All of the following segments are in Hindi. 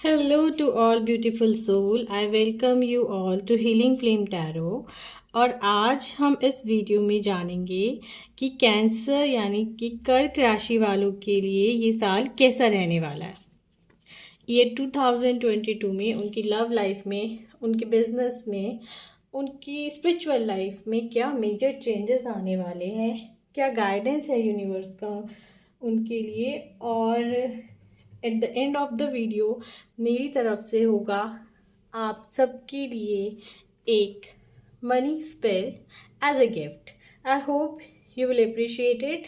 Hello to all beautiful soul. I welcome you all to Healing Flame Tarot. और आज हम इस वीडियो में जानेंगे कि कैंसर यानी कि कर्क राशि वालों के लिए ये साल कैसा रहने वाला है। ये 2022 में उनकी लव लाइफ में, उनके बिजनेस में, उनकी स्पिरिचुअल लाइफ में क्या मेजर चेंजेस आने वाले हैं, क्या गाइडेंस है यूनिवर्स का उनके लिए। और at the end of the video मेरी तरफ से होगा आप सबके लिए एक money spell as a gift. I hope you will appreciate it.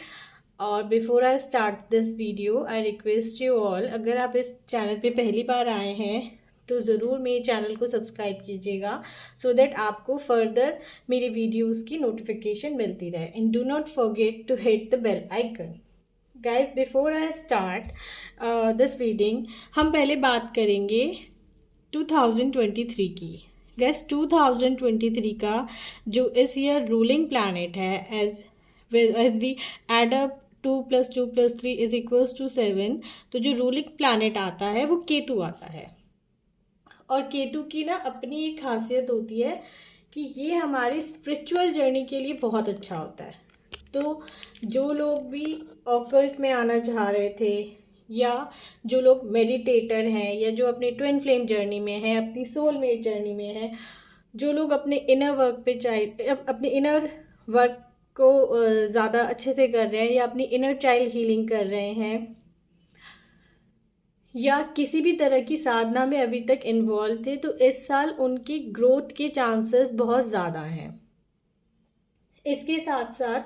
और before I start this video I request you all, अगर आप इस चैनल पे पहली बार आए हैं तो ज़रूर मेरे चैनल को सब्सक्राइब कीजिएगा सो दैट आपको फर्दर मेरी वीडियोस की नोटिफिकेशन मिलती रहे। And do not forget to hit the bell icon. Guys before I start this reading, हम पहले बात करेंगे 2023 की। गैस 2023 का जो इस ईयर रूलिंग प्लैनेट है, एज वी एड अप 2 + 2 + 3 = 7, तो जो रूलिंग प्लैनेट आता है वो केतु आता है। और केतु की ना अपनी एक खासियत होती है कि ये हमारी स्पिरिचुअल जर्नी के लिए बहुत अच्छा होता है। तो जो लोग भी ऑकल्ट में आना चाह रहे थे, या जो लोग मेडिटेटर हैं, या जो अपने ट्विन फ्लेम जर्नी में हैं, अपनी सोलमेट जर्नी में हैं, जो लोग अपने इनर वर्क पे अपने इनर वर्क को ज़्यादा अच्छे से कर रहे हैं, या अपनी इनर चाइल्ड हीलिंग कर रहे हैं, या किसी भी तरह की साधना में अभी तक इन्वॉल्व थे, तो इस साल उनकी ग्रोथ के चांसेस बहुत ज़्यादा हैं। इसके साथ साथ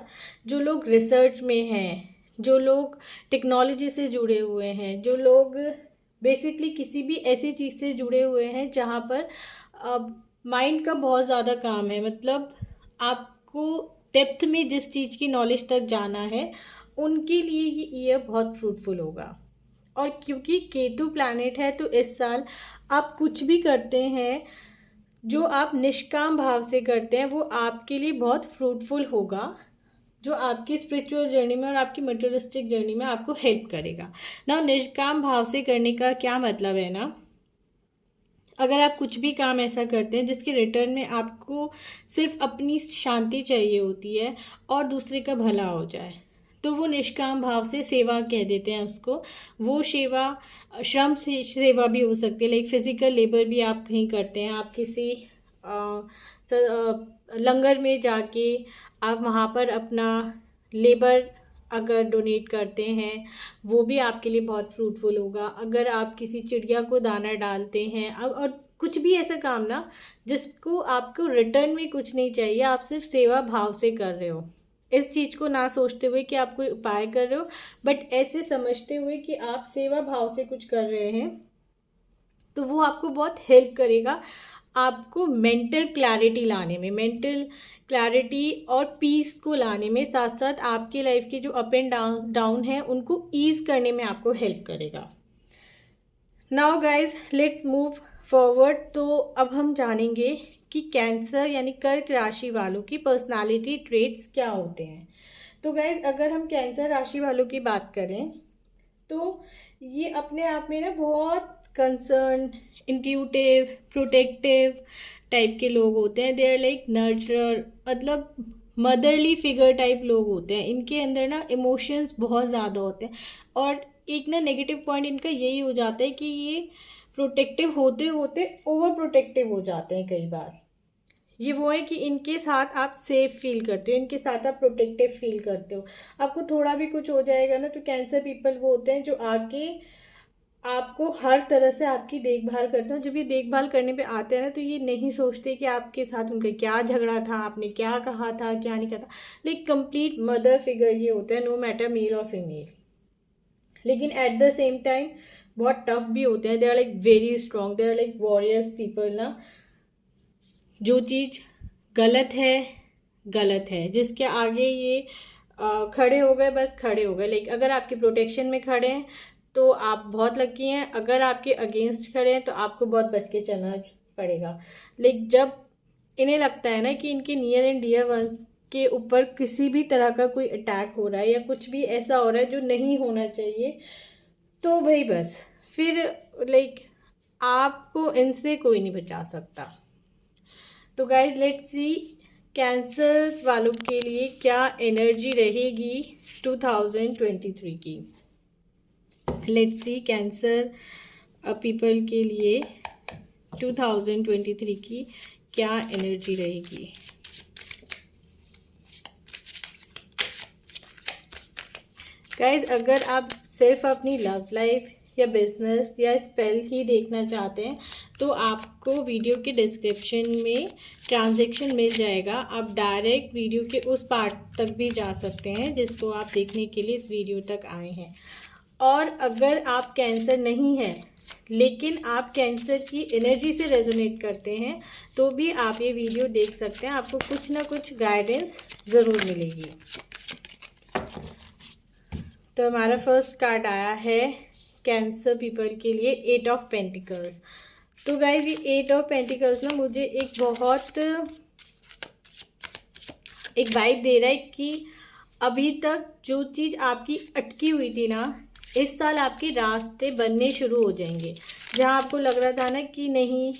जो लोग रिसर्च में हैं, जो लोग टेक्नोलॉजी से जुड़े हुए हैं, जो लोग बेसिकली किसी भी ऐसी चीज़ से जुड़े हुए हैं जहाँ पर माइंड का बहुत ज़्यादा काम है, मतलब आपको डेप्थ में जिस चीज़ की नॉलेज तक जाना है, उनके लिए ये ईयर बहुत फ्रूटफुल होगा। और क्योंकि केतु प्लैनेट है, तो इस साल आप कुछ भी करते हैं जो आप निष्काम भाव से करते हैं, वो आपके लिए बहुत फ्रूटफुल होगा, जो आपकी स्पिरिचुअल जर्नी में और आपकी मटेरियलिस्टिक जर्नी में आपको हेल्प करेगा ना। निष्काम भाव से करने का क्या मतलब है ना, अगर आप कुछ भी काम ऐसा करते हैं जिसके रिटर्न में आपको सिर्फ अपनी शांति चाहिए होती है और दूसरे का भला हो जाए, तो वो निष्काम भाव से सेवा कह देते हैं उसको। वो सेवा श्रम से सेवा भी हो सकती है, लाइक फिजिकल लेबर भी आप कहीं करते हैं, आप किसी लंगर में जाके आप वहाँ पर अपना लेबर अगर डोनेट करते हैं, वो भी आपके लिए बहुत फ्रूटफुल होगा। अगर आप किसी चिड़िया को दाना डालते हैं, और कुछ भी ऐसा काम ना जिसको आपको रिटर्न में कुछ नहीं चाहिए, आप सिर्फ सेवा भाव से कर रहे हो, इस चीज़ को ना सोचते हुए कि आप कोई उपाय कर रहे हो, बट ऐसे समझते हुए कि आप सेवा भाव से कुछ कर रहे हैं, तो वो आपको बहुत हेल्प करेगा आपको मेंटल क्लैरिटी लाने में, मेंटल क्लैरिटी और पीस को लाने में, साथ साथ आपके लाइफ के जो अप एंड डाउन है उनको ईज करने में आपको हेल्प करेगा। Now guys let's move forward. तो अब हम जानेंगे कि कैंसर यानी कर्क राशि वालों की पर्सनालिटी ट्रेट्स क्या होते हैं। तो गाइज अगर हम कैंसर राशि वालों की बात करें, तो ये अपने आप में ना बहुत कंसर्न, इंट्यूटिव, प्रोटेक्टिव टाइप के लोग होते हैं। दे आर लाइक नर्चरर, मतलब मदरली फिगर टाइप लोग होते हैं। इनके अंदर ना इमोशंस बहुत ज़्यादा होते हैं, और एक ना नेगेटिव पॉइंट इनका यही हो जाता है कि ये प्रोटेक्टिव होते होते ओवर प्रोटेक्टिव हो जाते हैं कई बार। ये वो है कि इनके साथ आप सेफ फील करते हो, इनके साथ आप प्रोटेक्टिव फील करते हो। आपको थोड़ा भी कुछ हो जाएगा ना, तो कैंसर पीपल वो होते हैं जो आके आपको हर तरह से आपकी देखभाल करते हैं। जब ये देखभाल करने पे आते हैं ना, तो ये नहीं सोचते कि आपके साथ उनका क्या झगड़ा था, आपने क्या कहा था, क्या नहीं कहा था। लाइक कंप्लीट मदर फिगर ये होता है, नो मैटर मेल और फीमेल। लेकिन एट द सेम टाइम बहुत टफ भी होते हैं। They are like very strong, they are like warriors people ना। जो चीज़ गलत है गलत है, जिसके आगे ये खड़े हो गए, बस खड़े हो गए। लाइक अगर आपके प्रोटेक्शन में खड़े हैं तो आप बहुत लकी हैं, अगर आपके अगेंस्ट खड़े हैं तो आपको बहुत बच के चलना पड़ेगा। लेकिन जब इन्हें लगता है ना कि इनके नियर एंड डियर वंस के ऊपर किसी भी तरह का कोई अटैक हो रहा है, या कुछ भी ऐसा हो रहा है जो नहीं होना चाहिए, तो भाई बस फिर लाइक आपको इनसे कोई नहीं बचा सकता। तो गाइज लेट्स सी कैंसर वालों के लिए क्या एनर्जी रहेगी 2023 की। लेट्स सी कैंसर पीपल के लिए 2023 की क्या एनर्जी रहेगी। गाइज अगर आप सिर्फ अपनी लव लाइफ या बिजनेस या स्पेल ही देखना चाहते हैं तो आपको वीडियो के डिस्क्रिप्शन में ट्रांजैक्शन मिल जाएगा। आप डायरेक्ट वीडियो के उस पार्ट तक भी जा सकते हैं जिसको आप देखने के लिए इस वीडियो तक आए हैं। और अगर आप कैंसर नहीं है लेकिन आप कैंसर की एनर्जी से रेजोनेट करते हैं तो भी आप ये वीडियो देख सकते हैं, आपको कुछ ना कुछ गाइडेंस ज़रूर मिलेगी। तो हमारा फर्स्ट कार्ड आया है कैंसर पीपल के लिए 8 ऑफ पेंटिकल्स। तो गाइज ये 8 ऑफ पेंटिकल्स ना मुझे एक वाइब दे रहा है कि अभी तक जो चीज़ आपकी अटकी हुई थी ना, इस साल आपके रास्ते बनने शुरू हो जाएंगे। जहाँ आपको लग रहा था ना कि नहीं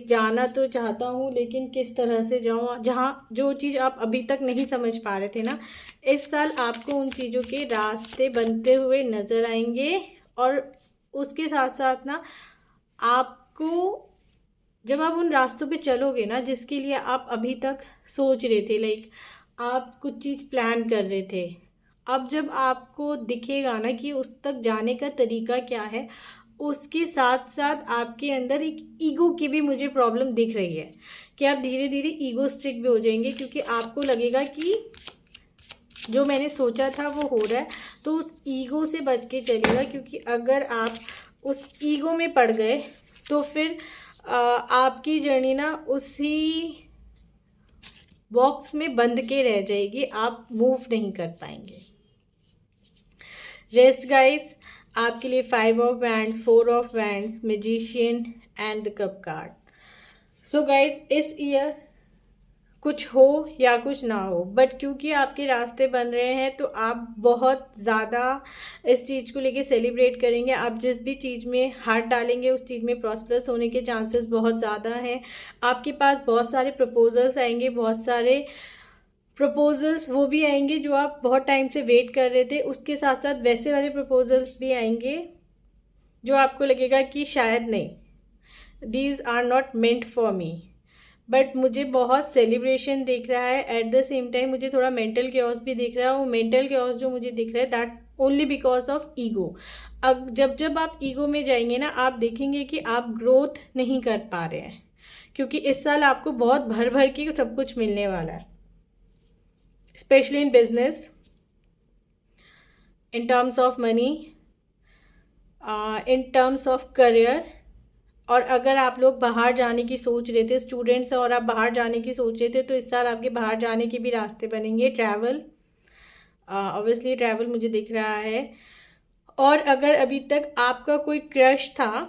जाना तो चाहता हूँ लेकिन किस तरह से जाऊँ, जहाँ जो चीज़ आप अभी तक नहीं समझ पा रहे थे ना, इस साल आपको उन चीज़ों के रास्ते बनते हुए नज़र आएंगे। और उसके साथ साथ ना आपको जब आप उन रास्तों पे चलोगे ना जिसके लिए आप अभी तक सोच रहे थे, आप कुछ चीज़ प्लान कर रहे थे, अब जब आपको दिखेगा ना कि उस तक जाने का तरीका क्या है, उसके साथ साथ आपके अंदर एक ईगो की भी मुझे प्रॉब्लम दिख रही है कि आप धीरे धीरे ईगोस्टिक भी हो जाएंगे, क्योंकि आपको लगेगा कि जो मैंने सोचा था वो हो रहा है। तो उस ईगो से बच के चलिएगा, क्योंकि अगर आप उस ईगो में पड़ गए तो फिर आपकी जर्नी ना उसी बॉक्स में बंद के रह जाएगी, आप मूव नहीं कर पाएंगे। रेस्ट गाइस आपके लिए 5 of wand, 4 of wands, magician and the cup card. So guys इस ईयर कुछ हो या कुछ ना हो, बट क्योंकि आपके रास्ते बन रहे हैं तो आप बहुत ज़्यादा इस चीज़ को लेके सेलिब्रेट करेंगे। आप जिस भी चीज़ में हाथ डालेंगे उस चीज़ में प्रॉस्परस होने के चांसेस बहुत ज़्यादा हैं। आपके पास बहुत सारे प्रपोजल्स आएंगे, बहुत सारे प्रपोजल्स वो भी आएंगे जो आप बहुत टाइम से वेट कर रहे थे। उसके साथ साथ वैसे वाले प्रपोजल्स भी आएंगे जो आपको लगेगा कि शायद नहीं, these are not meant for me, but मुझे बहुत सेलिब्रेशन दिख रहा है। एट द सेम टाइम मुझे थोड़ा मेंटल केओस भी दिख रहा है। वो मेंटल केओस जो मुझे दिख रहा है that only because of ego. अब जब आप ईगो में जाएंगे ना, आप देखेंगे कि आप ग्रोथ नहीं कर पा रहे हैं, क्योंकि इस साल आपको बहुत भर भर के सब कुछ मिलने वाला है, specially in business, in terms of money, in terms of career। और अगर आप लोग बाहर जाने की सोच रहे थे, स्टूडेंट्स और आप बाहर जाने की सोच रहे थे, तो इस साल आपके बाहर जाने के भी रास्ते बनेंगे। ट्रैवल, ऑब्वियसली ट्रैवल मुझे दिख रहा है। और अगर अभी तक आपका कोई क्रश था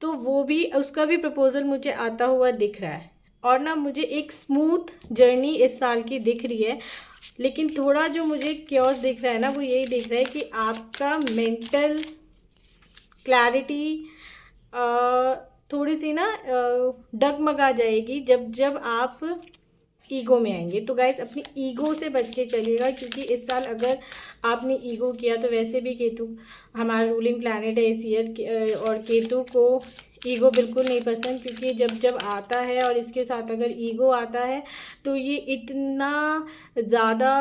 तो वो भी, उसका भी प्रपोजल मुझे आता हुआ दिख रहा है। और ना मुझे एक स्मूथ जर्नी इस साल की दिख रही है, लेकिन थोड़ा जो मुझे क्योस दिख रहा है ना वो यही दिख रहा है कि आपका मेंटल क्लैरिटी थोड़ी सी ना डगमगा जाएगी जब आप ईगो में आएंगे। तो गाइस अपनी ईगो से बच के चलिएगा, क्योंकि इस साल अगर आपने ईगो किया तो वैसे भी केतु हमारा रूलिंग प्लैनेट है इस ईयर, और केतु को ईगो बिल्कुल नहीं पसंद, क्योंकि जब आता है और इसके साथ अगर ईगो आता है तो ये इतना ज़्यादा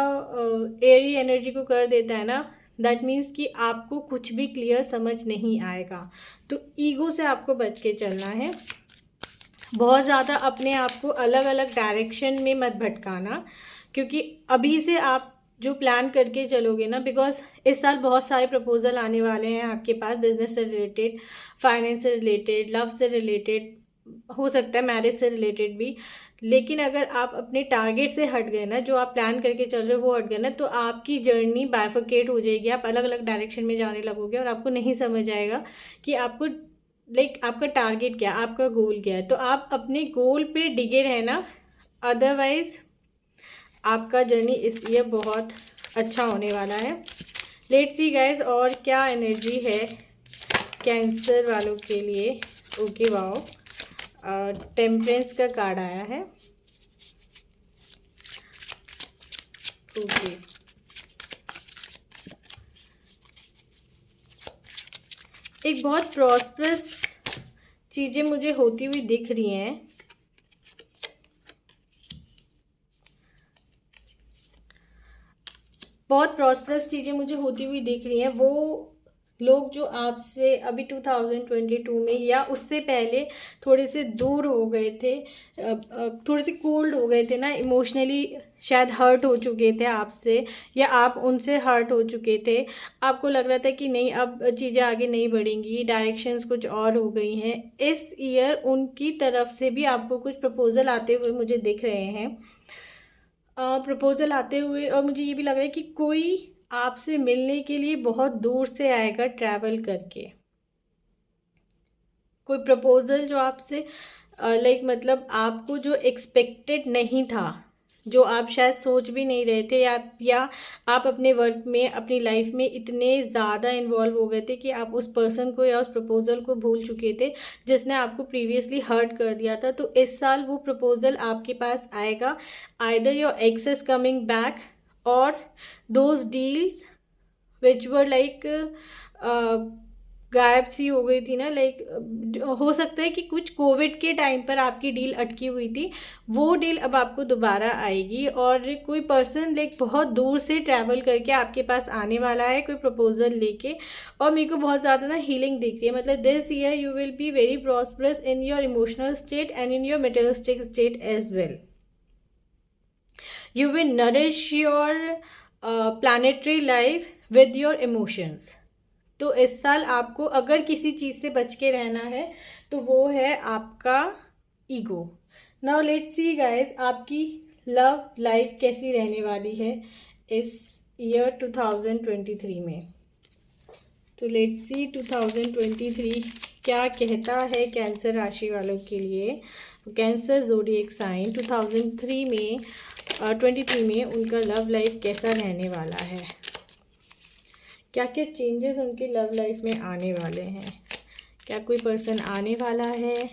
एयरी एनर्जी को कर देता है ना, दैट मीन्स कि आपको कुछ भी क्लियर समझ नहीं आएगा। तो ईगो से आपको बच के चलना है। बहुत ज़्यादा अपने आप को अलग अलग डायरेक्शन में मत भटकाना, क्योंकि अभी से आप जो प्लान करके चलोगे ना, बिकॉज इस साल बहुत सारे प्रपोजल आने वाले हैं आपके पास, बिजनेस से रिलेटेड, फाइनेंस से रिलेटेड, लव से रिलेटेड, हो सकता है मैरिज से रिलेटेड भी। लेकिन अगर आप अपने टारगेट से हट गए ना, जो आप प्लान करके चल रहे हो वो हट गए ना, तो आपकी जर्नी बाइफरकेट हो जाएगी। आप अलग अलग डायरेक्शन में जाने लगोगे और आपको नहीं समझ आएगा कि आपको आपका टारगेट क्या, आपका गोल क्या है। तो आप अपने गोल पे डिगे रहना, अदरवाइज आपका जर्नी इस ईयर बहुत अच्छा होने वाला है। लेट्स सी गाइस और क्या एनर्जी है कैंसर वालों के लिए। ओके वाओ, टेम्परेंस का कार्ड आया है। ओके, एक बहुत प्रॉस्परस चीज़ें मुझे होती हुई दिख रही हैं। बहुत प्रॉस्परस चीज़ें मुझे होती हुई दिख रही हैं। वो लोग जो आपसे अभी 2022 में या उससे पहले थोड़े से दूर हो गए थे, थोड़े से कोल्ड हो गए थे ना, इमोशनली शायद हर्ट हो चुके थे आपसे, या आप उनसे हर्ट हो चुके थे। आपको लग रहा था कि नहीं, अब चीज़ें आगे नहीं बढ़ेंगी, डायरेक्शंस कुछ और हो गई हैं। इस ईयर उनकी तरफ से भी आपको कुछ प्रपोजल आते हुए मुझे दिख रहे हैं, प्रपोजल आते हुए। और मुझे ये भी लग रहा है कि कोई आपसे मिलने के लिए बहुत दूर से आएगा ट्रैवल करके। कोई प्रपोजल जो आपसे लाइक मतलब आपको जो एक्सपेक्टेड नहीं था, जो आप शायद सोच भी नहीं रहे थे, या आप अपने वर्क में, अपनी लाइफ में इतने ज़्यादा इन्वॉल्व हो गए थे कि आप उस पर्सन को या उस प्रपोजल को भूल चुके थे जिसने आपको प्रीवियसली हर्ट कर दिया था। तो इस साल वो प्रपोजल आपके पास आएगा। Either your ex is coming back, और those deals which were like गायब सी हो गई थी ना, लाइक हो सकता है कि कुछ कोविड के टाइम पर आपकी डील अटकी हुई थी, वो डील अब आपको दोबारा आएगी। और कोई पर्सन लाइक बहुत दूर से ट्रैवल करके आपके पास आने वाला है कोई प्रपोजल लेके। और मेरे को बहुत ज़्यादा ना हीलिंग दिख रही है। मतलब this year you will be very prosperous in your emotional state and in your materialistic state as well. You will nourish your planetary life with your emotions। तो इस साल आपको अगर किसी चीज़ से बच के रहना है तो वो है आपका ego. Now let's see guys, आपकी लव लाइफ कैसी रहने वाली है इस ईयर 2023 में। तो लेट्स सी 2023 क्या कहता है कैंसर राशि वालों के लिए। कैंसर ज़ोडिएक साइन 2023 में उनका लव लाइफ कैसा रहने वाला है, क्या क्या चेंजेस उनकी लव लाइफ में आने वाले हैं, क्या कोई पर्सन आने वाला है,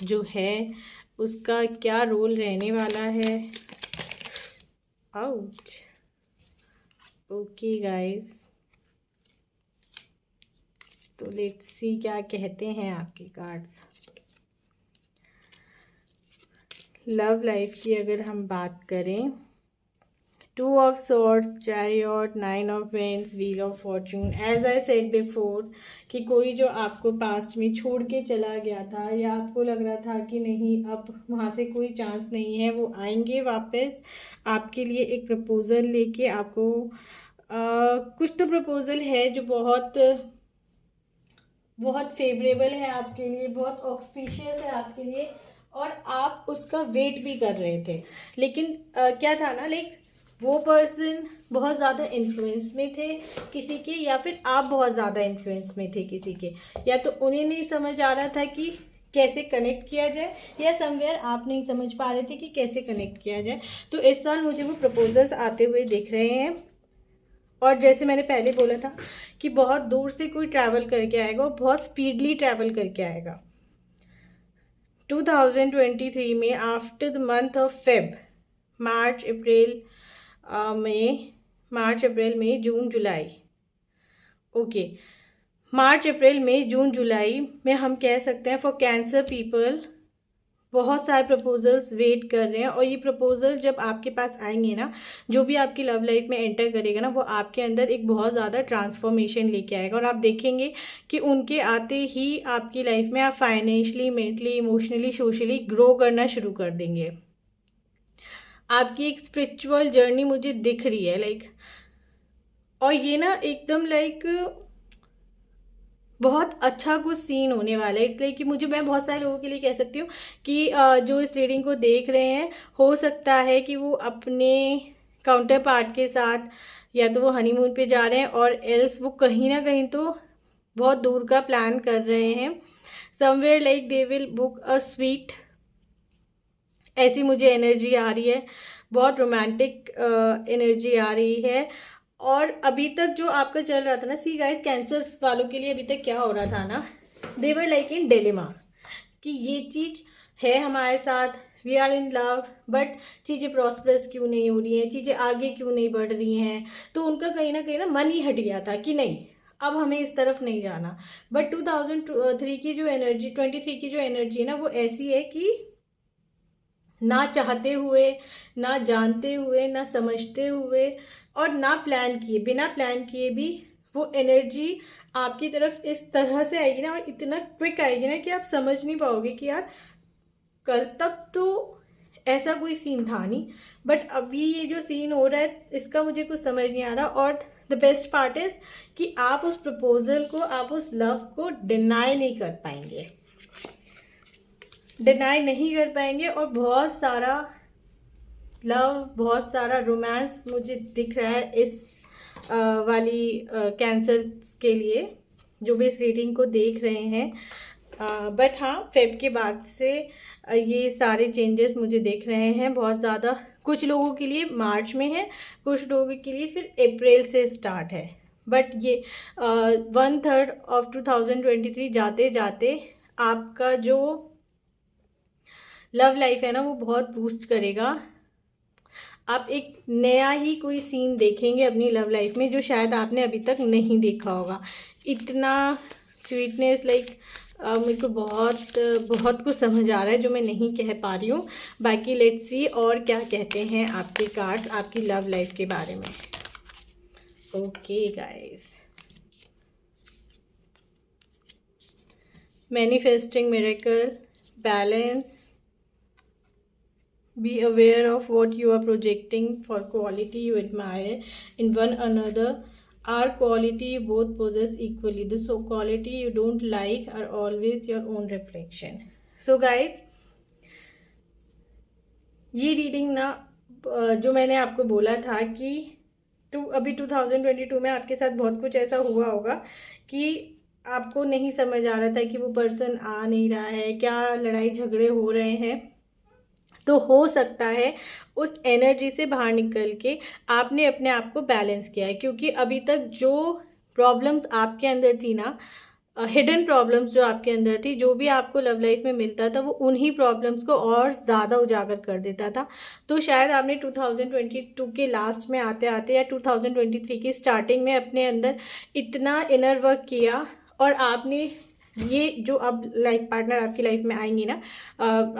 जो है उसका क्या रोल रहने वाला है। आउच। ओके गाइस, तो लेट्स सी क्या कहते हैं आपके कार्ड्स। लव लाइफ की अगर हम बात करें, 2 of Swords, Chariot, 9 of Wands, Wheel of Fortune। As I said before कि कोई जो आपको पास्ट में छोड़ के चला गया था, या आपको लग रहा था कि नहीं अब वहाँ से कोई चांस नहीं है, वो आएंगे वापस आपके लिए एक प्रपोज़ल लेके। आपको कुछ तो प्रपोज़ल है जो बहुत बहुत फेवरेबल है आपके लिए, बहुत ऑस्पिशियस है आपके लिए, और आप उसका वेट भी कर रहे थे। लेकिन क्या था ना, लाइक वो पर्सन बहुत ज़्यादा इन्फ्लुएंस में थे किसी के, या फिर आप बहुत ज़्यादा इन्फ्लुएंस में थे किसी के, या तो उन्हें नहीं समझ आ रहा था कि कैसे कनेक्ट किया जाए, या समवेयर आप नहीं समझ पा रहे थे कि कैसे कनेक्ट किया जाए। तो इस साल मुझे वो प्रपोजल्स आते हुए दिख रहे हैं। और जैसे मैंने पहले बोला था कि बहुत दूर से कोई ट्रैवल करके आएगा, और बहुत स्पीडली ट्रैवल करके आएगा 2023 में। After the month of Feb, March April May June July. Okay, मार्च अप्रैल मई जून जुलाई में हम कह सकते हैं फॉर कैंसर पीपल बहुत सारे प्रपोजल्स वेट कर रहे हैं। और ये प्रपोजल जब आपके पास आएंगे ना, जो भी आपकी लव लाइफ में एंटर करेगा ना, वो आपके अंदर एक बहुत ज़्यादा ट्रांसफॉर्मेशन लेके आएगा। और आप देखेंगे कि उनके आते ही आपकी लाइफ में आप financially, mentally, emotionally, socially grow करना शुरू कर देंगे। आपकी एक स्पिरिचुअल जर्नी मुझे दिख रही है लाइक, और ये ना एकदम लाइक बहुत अच्छा कुछ सीन होने वाला है। इसलिए कि मैं बहुत सारे लोगों के लिए कह सकती हूँ कि जो इस रीडिंग को देख रहे हैं, हो सकता है कि वो अपने काउंटर पार्ट के साथ या तो वो हनीमून पे जा रहे हैं, और एल्स वो कहीं ना कहीं तो बहुत दूर का प्लान कर रहे हैं। Somewhere like they will book a sweet, ऐसी मुझे एनर्जी आ रही है। बहुत रोमांटिक एनर्जी आ रही है। और अभी तक जो आपका चल रहा था ना, सी गाइस, कैंसर वालों के लिए अभी तक क्या हो रहा था ना, दे वर लाइक इन डिलेमा कि ये चीज़ है हमारे साथ, we are in love, but चीज़ें प्रॉस्परस क्यों नहीं हो रही हैं, चीज़ें आगे क्यों नहीं बढ़ रही हैं। तो उनका कहीं ना मन ही हट गया था कि नहीं, अब हमें इस तरफ नहीं जाना। बट 2003 की जो एनर्जी, 23 की जो एनर्जी है ना, वो ऐसी है कि ना चाहते हुए, ना जानते हुए, ना समझते हुए और ना प्लान किए, बिना प्लान किए भी वो एनर्जी आपकी तरफ इस तरह से आएगी ना, और इतना क्विक आएगी ना कि आप समझ नहीं पाओगे कि यार कल तक तो ऐसा कोई सीन था नहीं, बट अभी ये जो सीन हो रहा है इसका मुझे कुछ समझ नहीं आ रहा। और द बेस्ट पार्ट इज कि आप उस प्रपोजल को, आप उस लव को डिनाई नहीं कर पाएंगे, डिनाई नहीं कर पाएंगे। और बहुत सारा लव, बहुत सारा रोमांस मुझे दिख रहा है इस वाली कैंसर के लिए, जो भी इस रीडिंग को देख रहे हैं। बट हाँ, फेब के बाद से ये सारे चेंजेस मुझे दिख रहे हैं बहुत ज़्यादा। कुछ लोगों के लिए मार्च में है, कुछ लोगों के लिए फिर अप्रैल से स्टार्ट है। बट ये 1/3 ऑफ 2023 जाते जाते आपका जो लव लाइफ है ना, वो बहुत बूस्ट करेगा। आप एक नया ही कोई सीन देखेंगे अपनी लव लाइफ में, जो शायद आपने अभी तक नहीं देखा होगा। इतना स्वीटनेस, लाइक मेरे को बहुत बहुत कुछ समझ आ रहा है जो मैं नहीं कह पा रही हूँ। बाकी लेट्स सी और क्या कहते हैं आपके कार्ड्स आपकी लव लाइफ के बारे में। Okay guys, manifesting miracle, balance, be aware of what you are projecting for quality you admire in one another are quality you both possess equally. The so quality you don't like are always your own reflection. So guys, ये रीडिंग ना जो मैंने आपको बोला था कि अभी 2022 में आपके साथ बहुत कुछ ऐसा हुआ होगा कि आपको नहीं समझ आ रहा था कि वो पर्सन आ नहीं रहा है, क्या लड़ाई झगड़े हो रहे हैं। तो हो सकता है उस एनर्जी से बाहर निकल के आपने अपने आप को बैलेंस किया है, क्योंकि अभी तक जो प्रॉब्लम्स आपके अंदर थी ना, हिडन प्रॉब्लम्स जो आपके अंदर थी, जो भी आपको लव लाइफ में मिलता था वो उन्हीं प्रॉब्लम्स को और ज़्यादा उजागर कर देता था। तो शायद आपने 2022 के लास्ट में आते आते या 2023 की स्टार्टिंग में अपने अंदर इतना इनर वर्क किया, और आपने ये जो अब लाइफ पार्टनर आपकी लाइफ में आएंगे ना,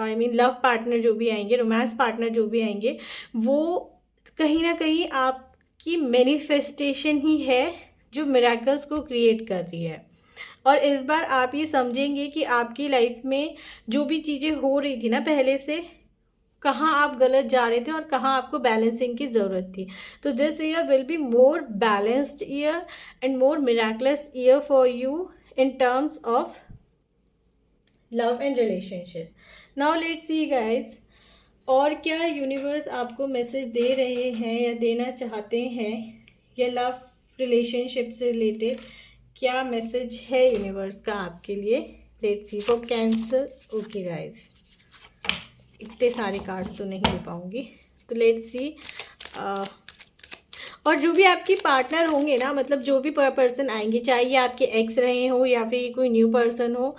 आई मीन लव पार्टनर जो भी आएंगे, रोमांस पार्टनर जो भी आएंगे, वो कहीं ना कहीं आपकी मैनिफेस्टेशन ही है जो मिरेकल्स को क्रिएट कर रही है। और इस बार आप ये समझेंगे कि आपकी लाइफ में जो भी चीज़ें हो रही थी ना पहले से, कहाँ आप गलत जा रहे थे और कहाँ आपको बैलेंसिंग की ज़रूरत थी। तो this year will be more balanced year and more miracles year for you in terms of love and relationship. Now let's see guys, और क्या यूनिवर्स आपको मैसेज दे रहे हैं या देना चाहते हैं, या लव रिलेशनशिप से रिलेटेड क्या मैसेज है यूनिवर्स का आपके लिए। Let's see for cancer. Okay guys, इतने सारे कार्ड्स तो नहीं दे पाऊंगी, तो लेट्स सी। और जो भी आपके पार्टनर होंगे ना, मतलब जो भी पर्सन आएंगे, चाहे ये आपके एक्स रहे हो या फिर कोई न्यू पर्सन हो,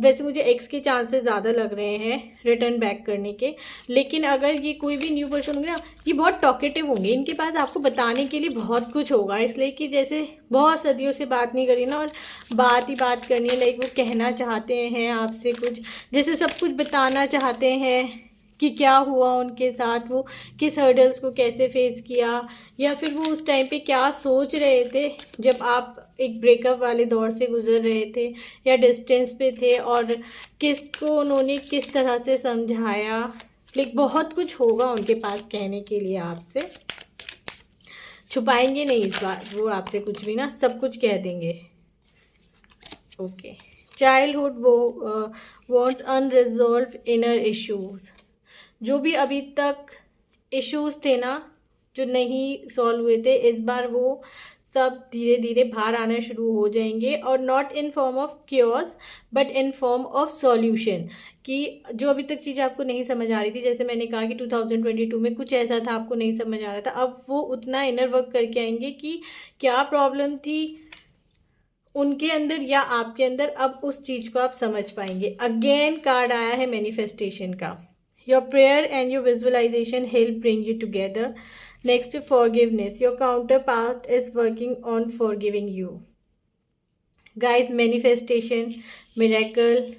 वैसे मुझे एक्स के चांसेस ज़्यादा लग रहे हैं रिटर्न बैक करने के। लेकिन अगर ये कोई भी न्यू पर्सन होंगे ना, ये बहुत टॉकेटिव होंगे, इनके पास आपको बताने के लिए बहुत कुछ होगा। इसलिए कि जैसे बहुत सदियों से बात नहीं करी ना, और बात ही बात करनी है, लाइक वो कहना चाहते हैं आपसे कुछ, जैसे सब कुछ बताना चाहते हैं कि क्या हुआ उनके साथ, वो किस हर्डल्स को कैसे फेस किया, या फिर वो उस टाइम पे क्या सोच रहे थे जब आप एक ब्रेकअप वाले दौर से गुजर रहे थे या डिस्टेंस पे थे, और किसको उन्होंने किस तरह से समझाया। लाइक बहुत कुछ होगा उनके पास कहने के लिए आपसे, छुपाएंगे नहीं इस बार वो आपसे कुछ भी ना, सब कुछ कह देंगे। Okay, childhood wants unresolved inner issues, जो भी अभी तक इश्यूज थे ना जो नहीं सॉल्व हुए थे, इस बार वो सब धीरे धीरे बाहर आना शुरू हो जाएंगे, और not in form of cures but in form of solution. कि जो अभी तक चीज़ आपको नहीं समझ आ रही थी, जैसे मैंने कहा कि 2022 में कुछ ऐसा था आपको नहीं समझ आ रहा था, अब वो उतना इनर वर्क करके आएंगे कि क्या प्रॉब्लम थी उनके अंदर या आपके अंदर, अब उस चीज़ को आप समझ पाएंगे। अगेन कार्ड आया है मैनिफेस्टेशन का। Your prayer and your visualisation help bring you together. Next, forgiveness, your counterpart is working on forgiving you. Guys, manifestation, miracle,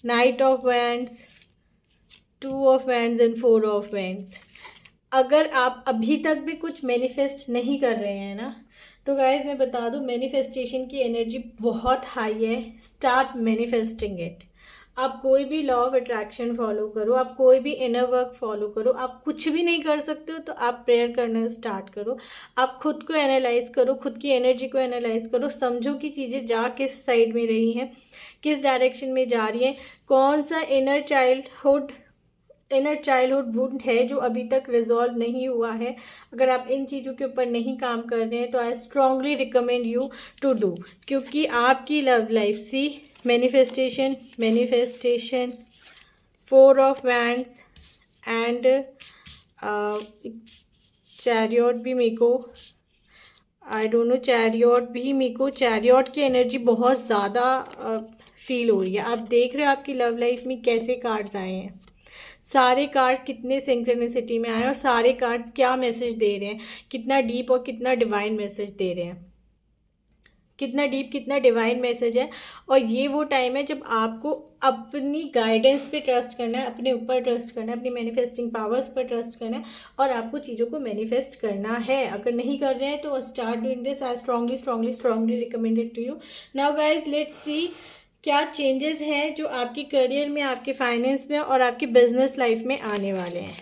knight of wands, 2 of wands and 4 of wands. अगर आप अभी तक भी कुछ मैनिफेस्ट नहीं कर रहे हैं ना, तो गाइज मैं बता दूं, मैनिफेस्टेशन की एनर्जी बहुत हाई है। Start manifesting it. आप कोई भी लॉ ऑफ अट्रैक्शन फॉलो करो, आप कोई भी इनर वर्क फॉलो करो। आप कुछ भी नहीं कर सकते हो तो आप प्रेयर करना स्टार्ट करो। आप खुद को एनालाइज करो, खुद की एनर्जी को एनालाइज करो, समझो कि चीज़ें जा किस साइड में रही हैं, किस डायरेक्शन में जा रही हैं, कौन सा इनर चाइल्डहुड वुंड है जो अभी तक रिजॉल्व नहीं हुआ है। अगर आप इन चीज़ों के ऊपर नहीं काम कर रहे हैं तो I strongly recommend you to do, क्योंकि आपकी love life, see, manifestation, 4 of wands and chariot भी मेरे को, आई डोंट नो, चैरियट की एनर्जी बहुत ज़्यादा फील हो रही है। आप देख रहे हो आपकी लव लाइफ में कैसे कार्ड्स आए हैं, सारे कार्ड्स कितने सिंक्रोनिसिटी में आए और सारे कार्ड्स क्या मैसेज दे रहे हैं, कितना डीप और कितना डिवाइन मैसेज दे रहे हैं, कितना डीप कितना डिवाइन मैसेज है। और ये वो टाइम है जब आपको अपनी गाइडेंस पे ट्रस्ट करना है, अपने ऊपर ट्रस्ट करना है, अपनी मैनिफेस्टिंग पावर्स पर ट्रस्ट करना है और आपको चीज़ों को मैनिफेस्ट करना है। अगर नहीं कर रहे हैं तो start doing this. I strongly recommended to you. Now guys, let's see क्या चेंजेस हैं जो आपके करियर में, आपके फाइनेंस में और आपके बिजनेस लाइफ में आने वाले हैं।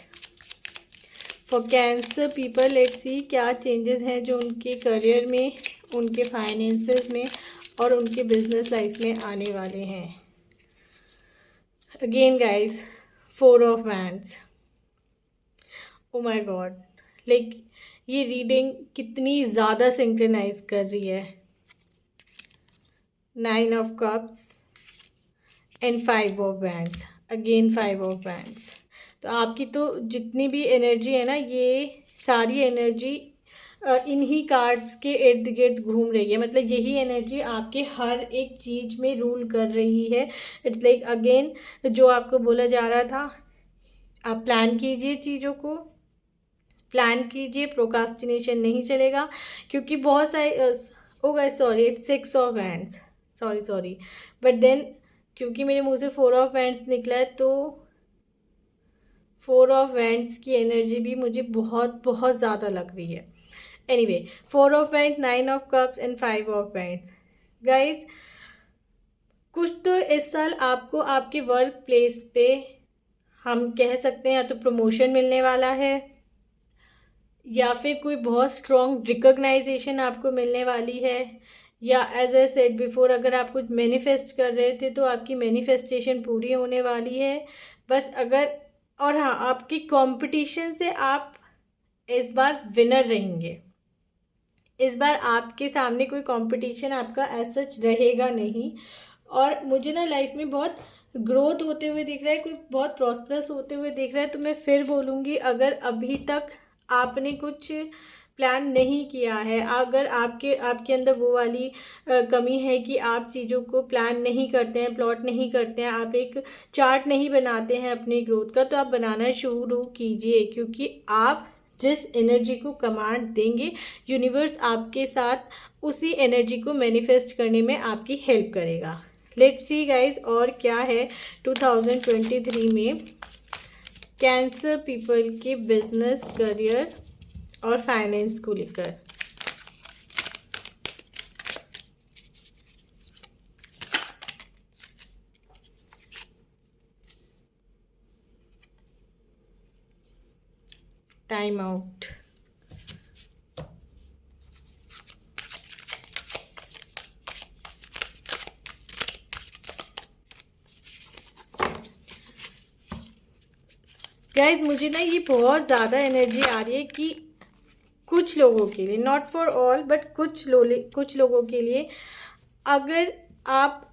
For cancer people, let's see क्या चेंजेस हैं जो उनके करियर में, उनके फाइनेंसेस में और उनके बिजनेस लाइफ में आने वाले हैं। Again guys, 4 of wands. Oh my God, like ये रीडिंग कितनी ज़्यादा सिंक्रोनाइज कर रही है। 9 of cups and 5 of wands. Again 5 of wands. तो आपकी तो जितनी भी एनर्जी है ना, ये सारी एनर्जी इन्हीं कार्ड्स के इर्द गिर्द घूम रही है। मतलब यही एनर्जी आपके हर एक चीज़ में रूल कर रही है। इट्स लाइक अगेन जो आपको बोला जा रहा था, आप प्लान कीजिए, चीज़ों को प्लान कीजिए, प्रोकास्टिनेशन नहीं चलेगा। क्योंकि बहुत सारे oh guys, sorry, it's 6 of wands, sorry but then क्योंकि मेरे मुंह से 4 ऑफ वैंड्स निकला है तो 4 ऑफ वैंड्स की एनर्जी भी मुझे बहुत बहुत ज़्यादा लग रही है। Anyway, 4 of wands, 9 of cups and 5 of wands. Guys, कुछ तो इस साल आपको आपके वर्क प्लेस पे, हम कह सकते हैं, या तो प्रमोशन मिलने वाला है या फिर कोई बहुत स्ट्रॉन्ग रिकॉग्नाइजेशन आपको मिलने वाली है। या एज ए सेड बिफोर, अगर आप कुछ मैनिफेस्ट कर रहे थे तो आपकी मैनिफेस्टेशन पूरी होने वाली है। बस अगर, और हाँ, आपकी कंपटीशन से आप इस बार विनर रहेंगे। इस बार आपके सामने कोई कंपटीशन आपका एज सच रहेगा नहीं। और मुझे ना लाइफ में बहुत ग्रोथ होते हुए दिख रहा है, कोई बहुत प्रॉस्परस होते हुए दिख रहा है। तो मैं फिर बोलूँगी, अगर अभी तक आपने कुछ प्लान नहीं किया है, अगर आपके अंदर वो वाली कमी है कि आप चीज़ों को प्लान नहीं करते हैं, प्लॉट नहीं करते हैं, आप एक चार्ट नहीं बनाते हैं अपनी ग्रोथ का, तो आप बनाना शुरू कीजिए। क्योंकि आप जिस एनर्जी को कमांड देंगे, यूनिवर्स आपके साथ उसी एनर्जी को मैनिफेस्ट करने में आपकी हेल्प करेगा। लेट्स सी गाइज, और क्या है 2023 में कैंसर पीपल के बिजनेस, करियर और फाइनेंस को लेकर। Time out. गाइज, मुझे ना ये बहुत ज़्यादा एनर्जी आ रही है कि कुछ लोगों के लिए, नॉट फॉर ऑल बट कुछ लोगों के लिए, अगर आप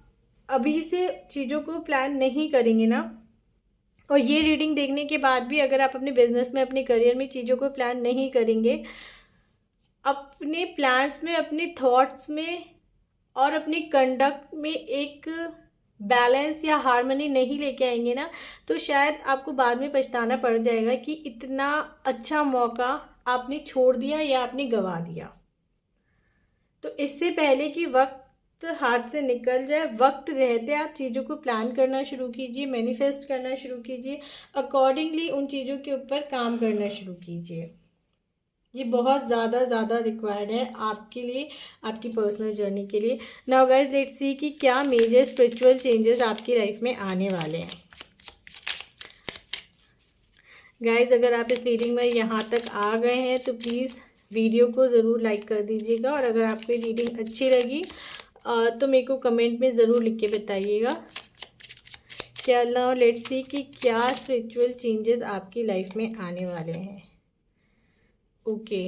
अभी से चीज़ों को प्लान नहीं करेंगे ना, और ये रीडिंग देखने के बाद भी अगर आप अपने बिजनेस में, अपने करियर में चीज़ों को प्लान नहीं करेंगे, अपने प्लान्स में, अपने थॉट्स में और अपने कंडक्ट में एक बैलेंस या हार्मनी नहीं लेके आएंगे ना, तो शायद आपको बाद में पछताना पड़ जाएगा कि इतना अच्छा मौका आपने छोड़ दिया या आपने गंवा दिया। तो इससे पहले कि वक्त हाथ से निकल जाए, वक्त रहते आप चीज़ों को प्लान करना शुरू कीजिए, मैनिफेस्ट करना शुरू कीजिए, अकॉर्डिंगली उन चीज़ों के ऊपर काम करना शुरू कीजिए। ये बहुत ज़्यादा रिक्वायर्ड है आपके लिए, आपकी पर्सनल जर्नी के लिए। नाउ गाइज लेट्स सी कि क्या मेजर स्पिरिचुअल चेंजेस आपकी लाइफ में आने वाले हैं। गाइज अगर आप इस रीडिंग में यहाँ तक आ गए हैं तो प्लीज़ वीडियो को ज़रूर लाइक कर दीजिएगा, और अगर आपको ये रीडिंग अच्छी लगी तो मेरे को कमेंट में ज़रूर लिख के बताइएगा। क्या नाउ लेट्स सी कि क्या स्पिरिचुअल चेंजेस आपकी लाइफ में आने वाले हैं। Okay,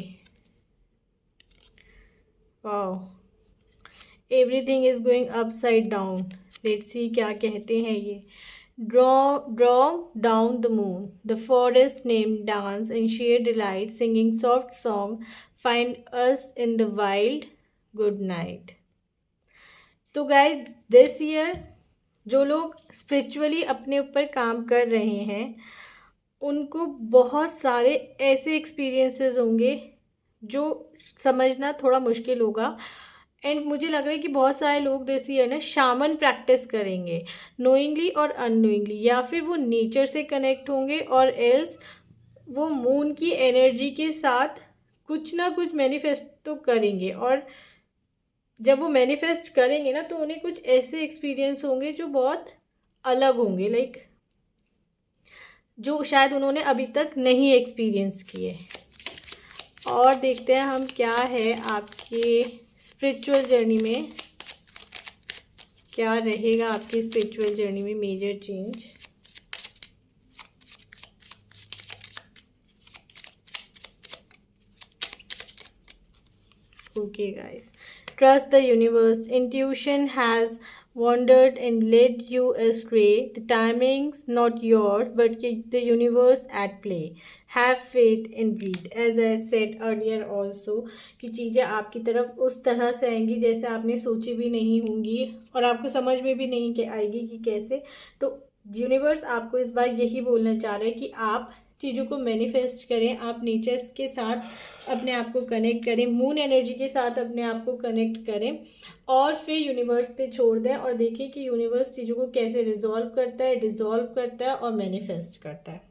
wow, everything is going upside down. Let's see क्या कहते हैं ये। Draw down the moon, the forest named dance and sheer delight, singing soft song, find us in the wild, good night। तो गाइस दिस ईयर जो लोग स्पिरिचुअली अपने ऊपर काम कर रहे हैं उनको बहुत सारे ऐसे एक्सपीरियंसेस होंगे जो समझना थोड़ा मुश्किल होगा। एंड मुझे लग रहा है कि बहुत सारे लोग दिस ईयर ना शामन प्रैक्टिस करेंगे, नोइंगली और अननोइंगली, या फिर वो नेचर से कनेक्ट होंगे और एल्स वो मून की एनर्जी के साथ कुछ ना कुछ मैनिफेस्ट तो करेंगे। और जब वो मैनिफेस्ट करेंगे ना तो उन्हें कुछ ऐसे एक्सपीरियंस होंगे जो बहुत अलग होंगे, लाइक जो शायद उन्होंने अभी तक नहीं एक्सपीरियंस किए। और देखते हैं हम क्या है आपके स्पिरिचुअल जर्नी में, क्या रहेगा आपकी स्पिरिचुअल जर्नी में major change. Okay guys, trust the universe. Intuition has wandered and led you astray. The timing's not yours, but the universe at play. Have faith and breathe. As I said earlier also, कि चीज़ें आपकी तरफ उस तरह से आएंगी जैसे आपने सोची भी नहीं होंगी और आपको समझ में भी नहीं आएगी कि कैसे। तो यूनिवर्स आपको इस बार यही बोलना चाह रहा है कि आप चीज़ों को मैनिफेस्ट करें, आप नेचर के साथ अपने आप को कनेक्ट करें, मून एनर्जी के साथ अपने आप को कनेक्ट करें और फिर यूनिवर्स पे छोड़ दें और देखें कि यूनिवर्स चीज़ों को कैसे रिजॉल्व करता है, डिसॉल्व करता है और मैनिफेस्ट करता है।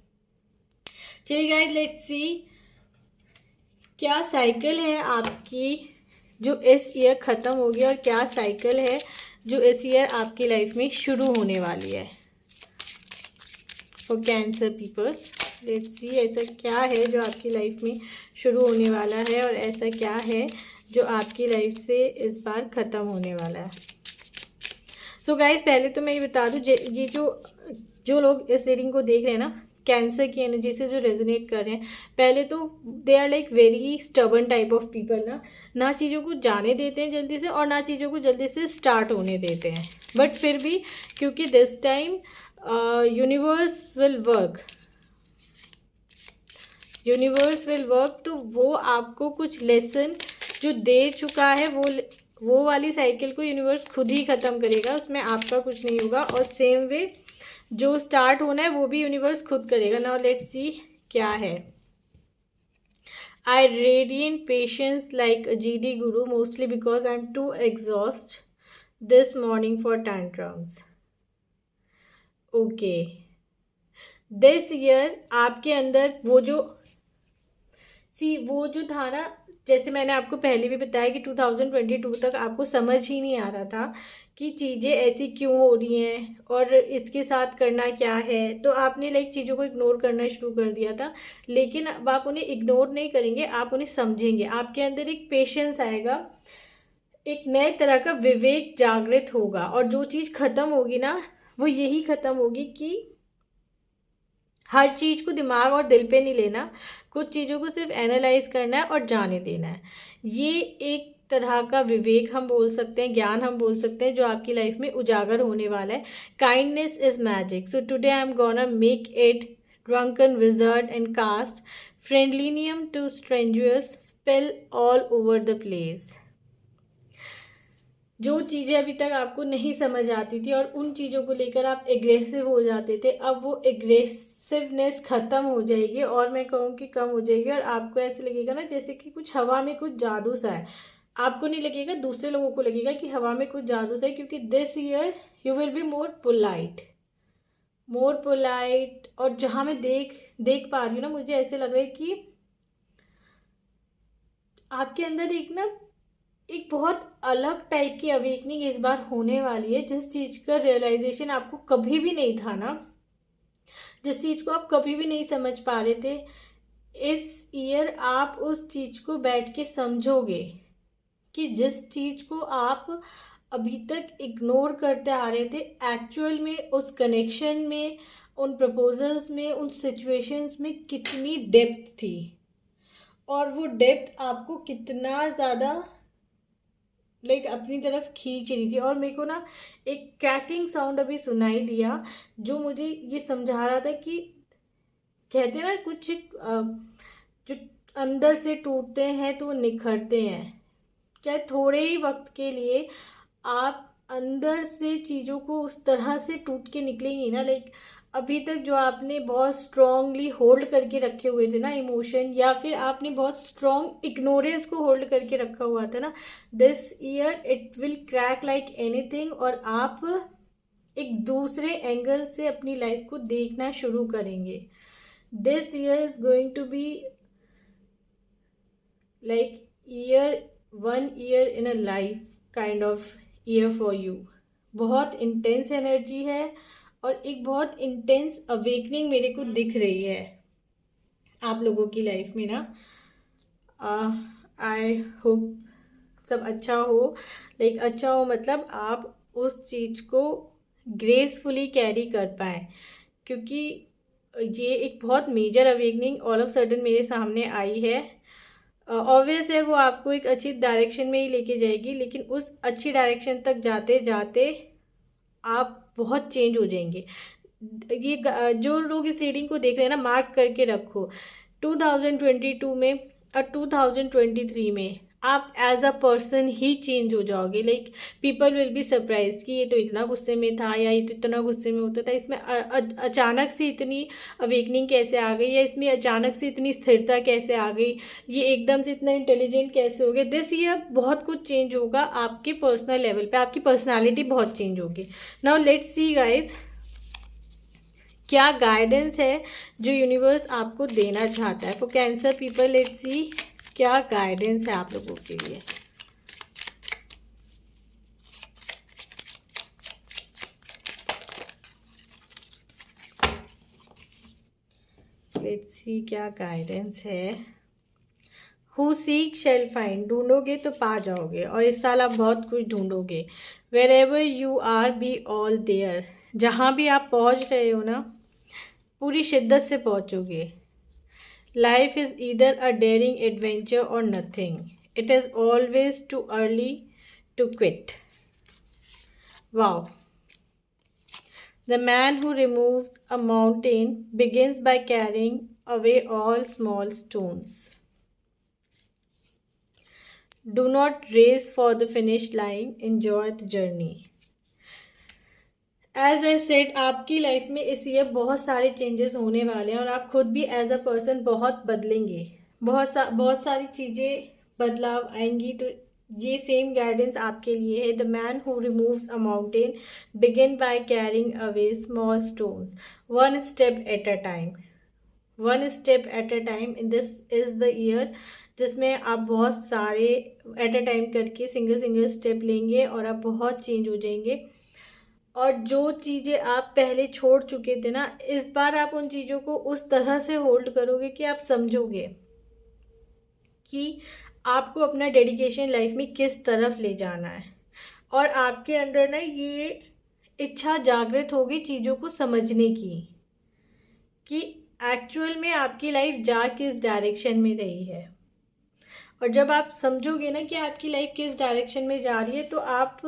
चलिए गाइस लेट्स सी क्या साइकिल है आपकी जो इस ईयर ख़त्म होगी और क्या साइकिल है जो इस ईयर आपकी लाइफ में शुरू होने वाली है for cancer peoples. Let's see ऐसा क्या है जो आपकी लाइफ में शुरू होने वाला है और ऐसा क्या है जो आपकी लाइफ से इस बार ख़त्म होने वाला है। सो गाइस पहले तो मैं ये बता दूँ, ये जो लोग इस रीडिंग को देख रहे हैं ना, कैंसर की एनर्जी से जो रेजोनेट कर रहे हैं, पहले तो they are like very stubborn type of people ना चीज़ों को जाने देते हैं जल्दी से और ना चीज़ों को जल्दी से स्टार्ट होने देते हैं। बट फिर भी क्योंकि this time universe will work, तो वो आपको कुछ लेसन जो दे चुका है वो वाली साइकिल को यूनिवर्स खुद ही ख़त्म करेगा, उसमें आपका कुछ नहीं होगा। और सेम वे जो स्टार्ट होना है वो भी यूनिवर्स खुद करेगा। नाउ लेट्स सी क्या है। I radiant patience like a GD guru mostly because I am to exhaust this morning for tantrums. Okay, this year आपके अंदर वो जो था ना, जैसे मैंने आपको पहले भी बताया कि 2022 तक आपको समझ ही नहीं आ रहा था कि चीज़ें ऐसी क्यों हो रही हैं और इसके साथ करना क्या है, तो आपने लाइक चीज़ों को इग्नोर करना शुरू कर दिया था। लेकिन अब आप उन्हें इग्नोर नहीं करेंगे, आप उन्हें समझेंगे, आपके अंदर एक पेशेंस आएगा, एक नए तरह का विवेक जागृत होगा। और जो चीज़ ख़त्म होगी ना वो यही ख़त्म होगी कि हर चीज़ को दिमाग और दिल पे नहीं लेना, कुछ चीज़ों को सिर्फ एनालाइज करना है और जाने देना है। ये एक तरह का विवेक हम बोल सकते हैं, ज्ञान हम बोल सकते हैं, जो आपकी लाइफ में उजागर होने वाला है। Kindness is magic, so today I am gonna make it drunken wizard and cast friendlinium to strangers spell all over the place. जो चीज़ें अभी तक आपको नहीं समझ आती थी और उन चीज़ों को लेकर आप एग्रेसिव हो जाते थे, अब वो एग्रेसिवनेस ख़त्म हो जाएगी और मैं कहूँ कि कम हो जाएगी, और आपको ऐसे लगेगा ना जैसे कि कुछ हवा में कुछ जादू सा है। आपको नहीं लगेगा, दूसरे लोगों को लगेगा कि हवा में कुछ जादू सा है, क्योंकि this year you will be more polite. और जहाँ मैं देख देख पा रही हूँ ना, मुझे ऐसे लग रहा है कि आपके अंदर एक बहुत अलग टाइप की अवेकनिंग इस बार होने वाली है। जिस चीज़ का रियलाइजेशन आपको कभी भी नहीं था ना, जिस चीज़ को आप कभी भी नहीं समझ पा रहे थे, इस ईयर आप उस चीज़ को बैठ के समझोगे कि जिस चीज़ को आप अभी तक इग्नोर करते आ रहे थे, एक्चुअल में उस कनेक्शन में, उन प्रपोजल्स में, उन सिचुएशंस में कितनी डेप्थ थी, और वो डेप्थ आपको कितना ज़्यादा अपनी तरफ खींच रही थी। और मेरे को ना एक क्रैकिंग साउंड अभी सुनाई दिया, जो मुझे ये समझा रहा था कि कहते हैं ना, कुछ जो अंदर से टूटते हैं तो वो निखरते हैं। चाहे थोड़े ही वक्त के लिए आप अंदर से चीज़ों को उस तरह से टूट के निकलेंगी ना, अभी तक जो आपने बहुत स्ट्रांगली होल्ड करके रखे हुए थे ना इमोशन, या फिर आपने बहुत स्ट्रांग इग्नोरेंस को होल्ड करके रखा हुआ था ना, this year it will crack like anything, और आप एक दूसरे एंगल से अपनी लाइफ को देखना शुरू करेंगे। This year is going to be like year, 1 year in a life kind of year for you. बहुत इंटेंस एनर्जी है और एक बहुत इंटेंस अवेकनिंग मेरे को दिख रही है आप लोगों की लाइफ में ना। आई होप सब अच्छा हो, अच्छा हो मतलब आप उस चीज़ को ग्रेसफुली कैरी कर पाए, क्योंकि ये एक बहुत major awakening all of sudden मेरे सामने आई है। ऑब्वियस है वो आपको एक अच्छी डायरेक्शन में ही लेके जाएगी, लेकिन उस अच्छी डायरेक्शन तक जाते जाते आप बहुत चेंज हो जाएंगे। ये जो लोग इस रीडिंग को देख रहे हैं ना, मार्क करके रखो, 2022 में और 2023 में आप एज अ पर्सन ही चेंज हो जाओगे। पीपल विल बी सरप्राइज कि ये तो इतना गुस्से में था, या ये तो इतना गुस्से में होता था, इसमें अचानक से इतनी अवेकनिंग कैसे आ गई, या इसमें अचानक से इतनी स्थिरता कैसे आ गई, ये एकदम से इतना इंटेलिजेंट कैसे हो गया। दिस ईयर बहुत कुछ चेंज होगा आपके पर्सनल लेवल पे, आपकी पर्सनालिटी बहुत चेंज होगी। नाउ लेट्स सी गाइज, क्या गाइडेंस है जो यूनिवर्स आपको देना चाहता है for cancer people. Let's see क्या गाइडेंस है आप लोगों के लिए। लेट्स सी क्या गाइडेंस है। हु सीक शेल फाइंड, ढूंढोगे तो पा जाओगे, और इस साल आप बहुत कुछ ढूंढोगे। Wherever you are be all there, जहाँ भी आप पहुँच रहे हो ना, पूरी शिद्दत से पहुँचोगे। Life is either a daring adventure or nothing, it is always too early to quit. Wow. The man who removes a mountain begins by carrying away all small stones. Do not race for the finish line, enjoy the journey. As I said, आपकी लाइफ में इस ईयर बहुत सारे चेंजेस होने वाले हैं, और आप खुद भी एज अ पर्सन बहुत बदलेंगे। बहुत सारी चीज़ें बदलाव आएंगी, तो ये सेम गाइडेंस आपके लिए है। The man who removes a mountain begin by carrying away small stones, one step at a time. One step at a time, in this is the year जिसमें आप बहुत सारे एट अ टाइम करके सिंगल सिंगल स्टेप लेंगे, और आप बहुत चेंज हो जाएंगे। और जो चीज़ें आप पहले छोड़ चुके थे ना, इस बार आप उन चीज़ों को उस तरह से होल्ड करोगे कि आप समझोगे कि आपको अपना डेडिकेशन लाइफ में किस तरफ ले जाना है, और आपके अंदर ना ये इच्छा जागृत होगी चीज़ों को समझने की, कि एक्चुअल में आपकी लाइफ जा किस डायरेक्शन में रही है। और जब आप समझोगे ना कि आपकी लाइफ किस डायरेक्शन में जा रही है, तो आप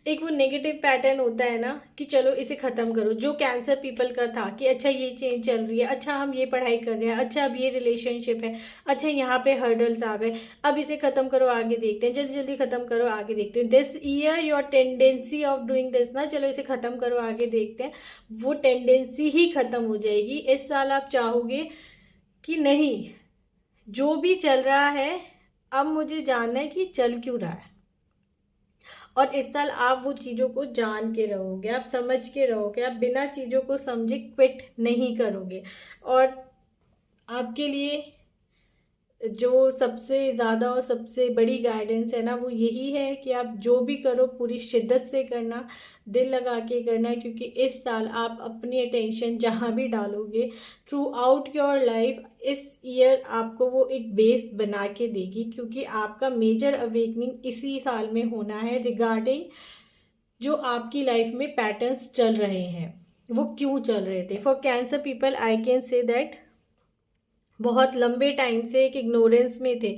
एक वो नेगेटिव पैटर्न होता है ना कि चलो इसे ख़त्म करो, जो कैंसर पीपल का था कि अच्छा ये चेंज चल रही है, अच्छा हम ये पढ़ाई कर रहे हैं, अच्छा अब ये रिलेशनशिप है, अच्छा यहाँ पे हर्डल्स आ गए, अब इसे ख़त्म करो आगे देखते हैं, जल्दी जल्दी ख़त्म करो आगे देखते हैं। This year your tendency of doing this ना, चलो इसे ख़त्म करो आगे देखते हैं, वो टेंडेंसी ही ख़त्म हो जाएगी। इस साल आप चाहोगे कि नहीं, जो भी चल रहा है अब मुझे जानना है कि चल क्यों रहा है। और इस साल आप वो चीज़ों को जान के रहोगे, आप समझ के रहोगे, आप बिना चीज़ों को समझे क्विट नहीं करोगे। और आपके लिए जो सबसे ज़्यादा और सबसे बड़ी गाइडेंस है ना, वो यही है कि आप जो भी करो पूरी शिद्दत से करना, दिल लगा के करना, क्योंकि इस साल आप अपनी अटेंशन जहाँ भी डालोगे थ्रू आउट योर लाइफ, इस ईयर आपको वो एक बेस बना के देगी। क्योंकि आपका मेजर अवेकनिंग इसी साल में होना है रिगार्डिंग जो आपकी लाइफ में पैटर्न्स चल रहे हैं, वो क्यों चल रहे थे। For cancer people I can say that बहुत लंबे टाइम से एक इग्नोरेंस में थे।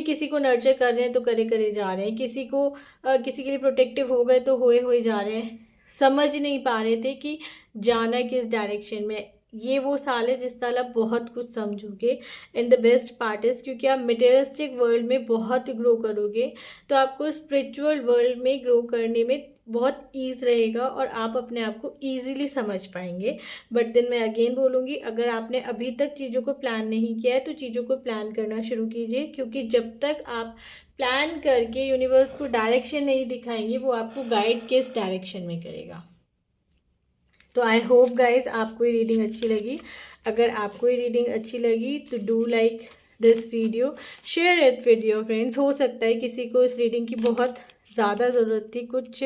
किसी को नर्चर कर रहे हैं तो करे करे जा रहे हैं, किसी को किसी के लिए प्रोटेक्टिव हो गए तो होए जा रहे हैं, समझ नहीं पा रहे थे कि जाना किस डायरेक्शन में। ये वो साल है जिस साल आप बहुत कुछ समझोगे। And the best part is, क्योंकि आप मटेरियलिस्टिक वर्ल्ड में बहुत ग्रो करोगे तो आपको स्पिरिचुअल वर्ल्ड में ग्रो करने में बहुत ईज रहेगा और आप अपने आप को ईजीली समझ पाएंगे। बट देन मैं अगेन बोलूँगी, अगर आपने अभी तक चीज़ों को प्लान नहीं किया है तो चीज़ों को प्लान करना शुरू कीजिए, क्योंकि जब तक आप प्लान करके यूनिवर्स को डायरेक्शन नहीं दिखाएंगे, वो आपको गाइड किस डायरेक्शन में करेगा। तो आई होप गाइज आपको ये रीडिंग अच्छी लगी। अगर आपको ये रीडिंग अच्छी लगी तो do like this video, share it with your friends. हो सकता है किसी को इस रीडिंग की बहुत ज़्यादा ज़रूरत थी, कुछ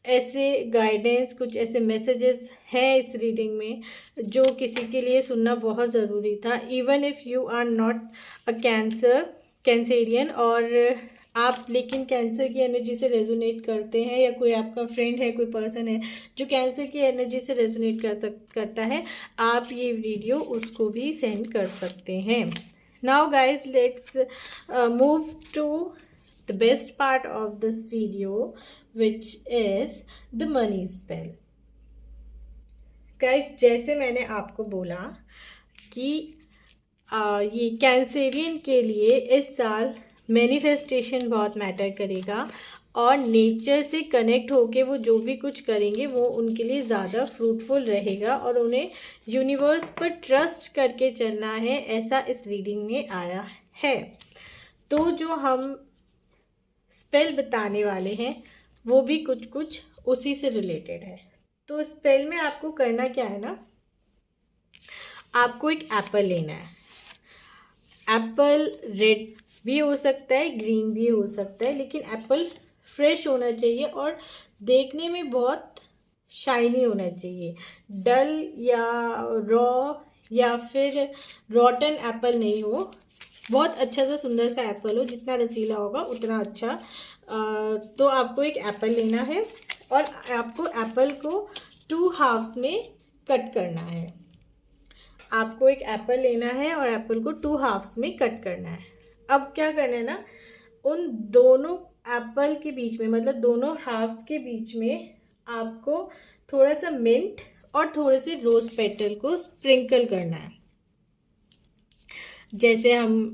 ऐसे गाइडेंस, कुछ ऐसे मैसेजेस हैं इस रीडिंग में जो किसी के लिए सुनना बहुत ज़रूरी था। Even if you are not a Cancerian और आप लेकिन कैंसर की एनर्जी से रेजोनेट करते हैं, या कोई आपका फ्रेंड है, कोई पर्सन है जो कैंसर की एनर्जी से रेजोनेट करता है, आप ये वीडियो उसको भी सेंड कर सकते हैं। Now guys let's move to the best part of this video, which is the money spell. Guys, जैसे मैंने आपको बोला कि ये कैंसेरियन के लिए इस साल मैनिफेस्टेशन बहुत मैटर करेगा और नेचर से कनेक्ट होके वो जो भी कुछ करेंगे वो उनके लिए ज़्यादा फ्रूटफुल रहेगा और उन्हें यूनिवर्स पर ट्रस्ट करके चलना है, ऐसा इस रीडिंग में आया है। तो जो हम स्पेल बताने वाले हैं वो भी कुछ उसी से रिलेटेड है। तो स्पेल में आपको करना क्या है ना, आपको एक एप्पल लेना है। एप्पल रेड भी हो सकता है, ग्रीन भी हो सकता है, लेकिन एप्पल फ्रेश होना चाहिए और देखने में बहुत शाइनी होना चाहिए। डल या रॉ या फिर रॉटन एप्पल नहीं हो, बहुत अच्छा सा सुंदर सा एप्पल हो, जितना रसीला होगा उतना अच्छा। तो आपको एक एप्पल लेना है और आपको एप्पल को 2 हाफ्स में कट करना है। आपको एक एप्पल लेना है और एप्पल को 2 हाफ्स में कट करना है। अब क्या करना है ना, उन दोनों एप्पल के बीच में, मतलब दोनों हाफ्स के बीच में आपको थोड़ा सा मिंट और थोड़े से रोज पेटल को स्प्रिंकल करना है। जैसे हम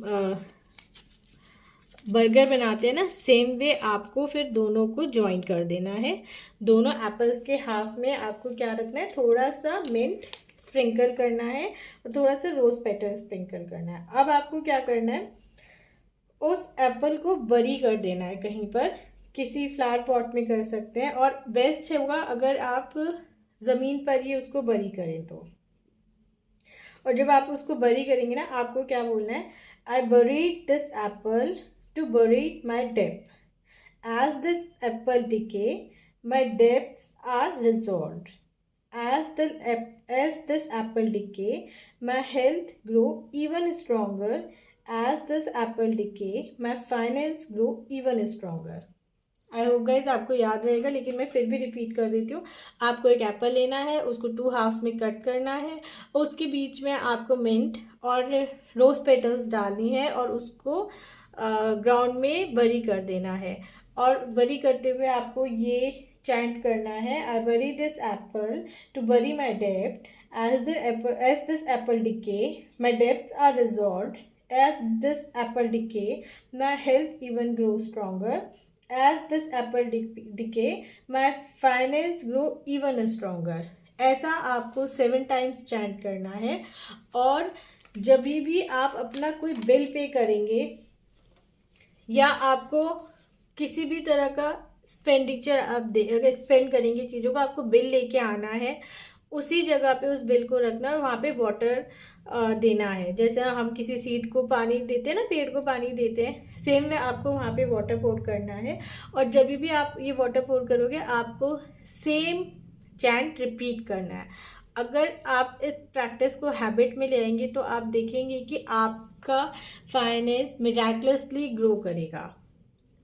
बर्गर बनाते हैं ना, सेम वे आपको फिर दोनों को ज्वाइन कर देना है। दोनों एप्पल्स के हाफ में आपको क्या रखना है, थोड़ा सा मिंट स्प्रिंकल करना है और थोड़ा सा रोज पेटल स्प्रिंकल करना है। अब आपको क्या करना है, उस एप्पल को बरी कर देना है कहीं पर, किसी फ्लावर पॉट में कर सकते हैं, और बेस्ट होगा अगर आप ज़मीन पर ही उसको बरी करें तो। और जब आप उसको बरी करेंगे ना, आपको क्या बोलना है, I buried this apple to bury my depth, as this apple decay my depths are resolved, as this apple decay my health grow even stronger, as this apple decay my finance grow even stronger। I hope guys आपको याद रहेगा, लेकिन मैं फिर भी रिपीट कर देती हूँ। आपको एक एप्पल लेना है, उसको 2 हाफ्स में कट करना है, उसके बीच में आपको मिंट और रोज़ पेटल्स डालनी है और उसको ग्राउंड में बरी कर देना है। और बरी करते हुए आपको ये चैंट करना है, आई बरी this apple to bury my depth, as this apple decay my debts are resolved, as this apple decay my health even grows stronger, as this apple decay my finance grow even stronger। ऐसा आपको 7 टाइम्स चैंट करना है। और जब भी आप अपना कोई बिल पे करेंगे या आपको किसी भी तरह का एक्सपेंडिचर आप स्पेंड करेंगे चीज़ों को, आपको बिल लेके आना है, उसी जगह पे उस बिल को रखना और वहाँ पे वाटर देना है। जैसे हम किसी सीड को पानी देते हैं ना, पेड़ को पानी देते हैं, सेम में आपको वहाँ पे वाटर पोर करना है। और जब भी आप ये वाटर पोर करोगे आपको सेम चैंट रिपीट करना है। अगर आप इस प्रैक्टिस को हैबिट में ले आएंगे तो आप देखेंगे कि आपका फाइनेंस मिराकुलसली ग्रो करेगा।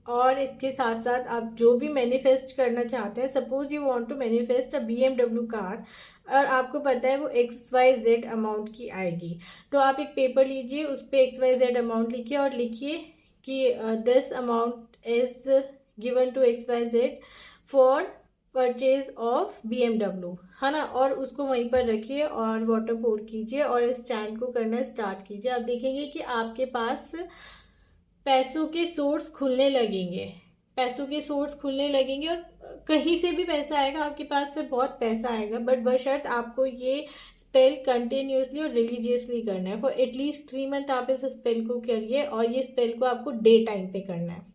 और इसके साथ साथ आप जो भी मैनिफेस्ट करना चाहते हैं, suppose you want to manifest a BMW car और आपको पता है वो XYZ अमाउंट की आएगी, तो आप एक पेपर लीजिए, उस पर XYZ अमाउंट लिखिए और लिखिए कि this amount is given to XYZ for purchase of BMW, है ना। और उसको वहीं पर रखिए और वाटर पोर कीजिए और इस चैंट को करना स्टार्ट कीजिए। आप देखेंगे कि आपके पास पैसों के सोर्स खुलने लगेंगे, पैसों के सोर्स खुलने लगेंगे और कहीं से भी पैसा आएगा, आपके पास फिर बहुत पैसा आएगा। बट बशर्त आपको ये स्पेल कंटिन्यूसली और रिलीजियसली करना है। फॉर एटलीस्ट 3 मंथ आप इस स्पेल को करिए और ये स्पेल को आपको डे टाइम पे करना है।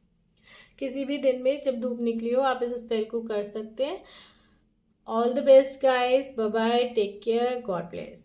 किसी भी दिन में जब धूप निकली हो आप इस स्पेल को कर सकते हैं। All the best guys, bye bye, take care, God bless.